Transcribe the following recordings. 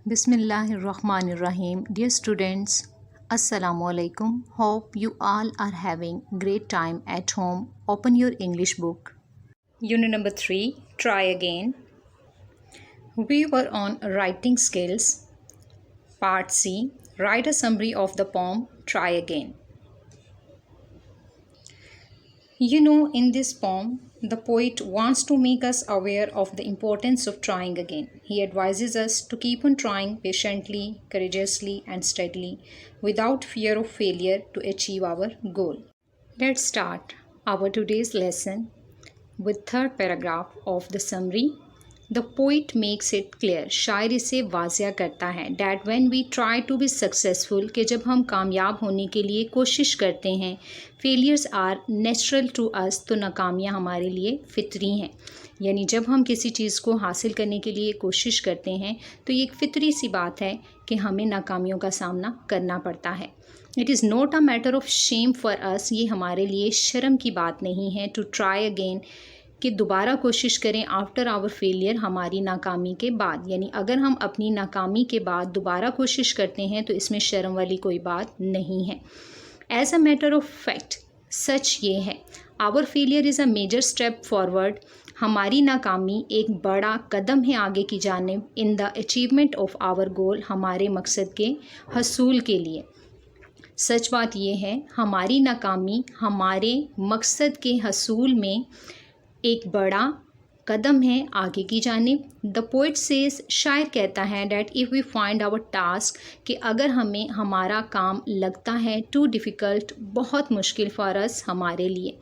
Bismillahirrahmanirrahim. Dear students, Assalamu alaikum. Hope you all are having great time at home. Open your English book. Unit number 3, Try Again. We were on writing skills. Part C, write a summary of the poem Try Again. You know, in this poem, the poet wants to make us aware of the importance of trying again. He advises us to keep on trying patiently, courageously, and steadily without fear of failure to achieve our goal. Let's start our today's lesson with third paragraph of the summary. The poet makes it clear, शायर इसे वाज़िया करता है that when we try to be successful, कि जब हम कामयाब होने के लिए कोशिश करते हैं, failures are natural to us, तो नाकामियाँ हमारे लिए फितरी हैं. यानी जब हम किसी चीज़ को हासिल करने के लिए कोशिश करते हैं तो ये एक फितरी सी बात है कि हमें नाकामियों का सामना करना पड़ता है. It is not a matter of shame for us, ये हमारे लिए शर्म की बात नहीं है. टू ट्राई अगेन, कि दोबारा कोशिश करें आफ्टर आवर फेलियर, हमारी नाकामी के बाद. यानी अगर हम अपनी नाकामी के बाद दोबारा कोशिश करते हैं तो इसमें शर्म वाली कोई बात नहीं है. As a matter of fact, सच ये है, our failure is a major step forward, हमारी नाकामी एक बड़ा कदम है आगे की जानिब, in the achievement of our goal, हमारे मकसद के हसूल के लिए. सच बात ये है, हमारी नाकामी हमारे मकसद के हसूल में एक बड़ा कदम है आगे की जानिब. द पोइट सेज, शायर कहता है, that if we find our task, कि अगर हमें हमारा काम लगता है टू डिफ़िकल्ट, बहुत मुश्किल फॉर अस, हमारे लिए,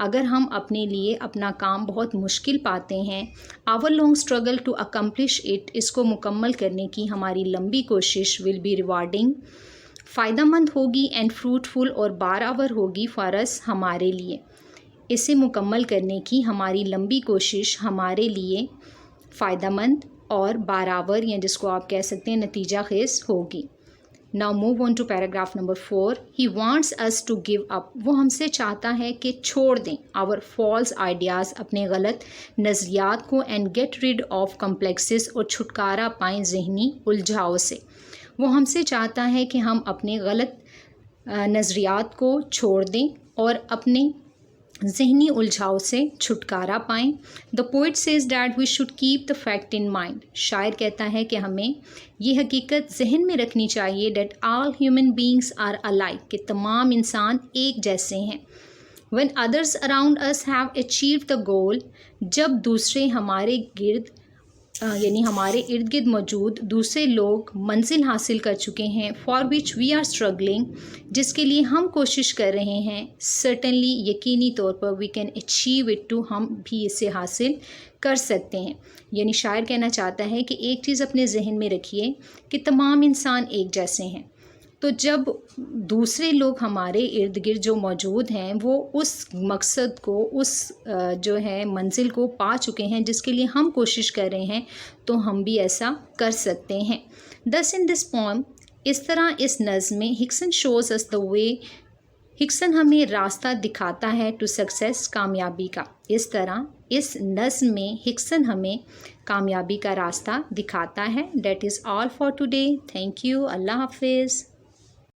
अगर हम अपने लिए अपना काम बहुत मुश्किल पाते हैं, our long struggle to accomplish it, इसको मुकम्मल करने की हमारी लंबी कोशिश, विल बी रिवार्डिंग, फ़ायदेमंद होगी, एंड फ्रूटफुल, और बारावर होगी, फॉर अस, हमारे लिए. इसे मुकम्मल करने की हमारी लंबी कोशिश हमारे लिए फ़ायदेमंद और बारावर, या जिसको आप कह सकते हैं नतीजा खेज़ होगी. Now move on to paragraph number 4. He wants us to give up, वो हमसे चाहता है कि छोड़ दें आवर फॉल्स आइडियाज़, अपने गलत नज़रियात को, and get rid of complexes, और छुटकारा पाएँ जहनी उलझाव से. वो हमसे चाहता है कि हम अपने गलत नज़रियात को छोड़ दें और अपने जहनी उलझाव से छुटकारा पाएँ. The poet says that we should keep the fact in mind, शायर कहता है कि हमें ये हकीकत जहन में रखनी चाहिए, that all human beings are alike, कि तमाम इंसान एक जैसे हैं. When others around us have achieved the goal, जब दूसरे हमारे गिर्द यानी हमारे इर्द गिर्द मौजूद दूसरे लोग मंजिल हासिल कर चुके हैं, for which we are struggling, जिसके लिए हम कोशिश कर रहे हैं, सर्टनली, यकीनी तौर पर, we can achieve it too, हम भी इसे हासिल कर सकते हैं. यानी शायर कहना चाहता है कि एक चीज़ अपने जहन में रखिए कि तमाम इंसान एक जैसे हैं. तो जब दूसरे लोग हमारे इर्द गिर्द जो मौजूद हैं वो उस मकसद को, उस जो है मंजिल को पा चुके हैं जिसके लिए हम कोशिश कर रहे हैं, तो हम भी ऐसा कर सकते हैं. दस इन दिस पोएम, इस तरह इस नज़्म में, Hickson shows us the way, Hickson हमें रास्ता दिखाता है टू सक्सेस, कामयाबी का. इस तरह इस नज़्म में हिक्सन हमें कामयाबी का रास्ता दिखाता है. That is all for today. Thank you. Allah हाफिज़.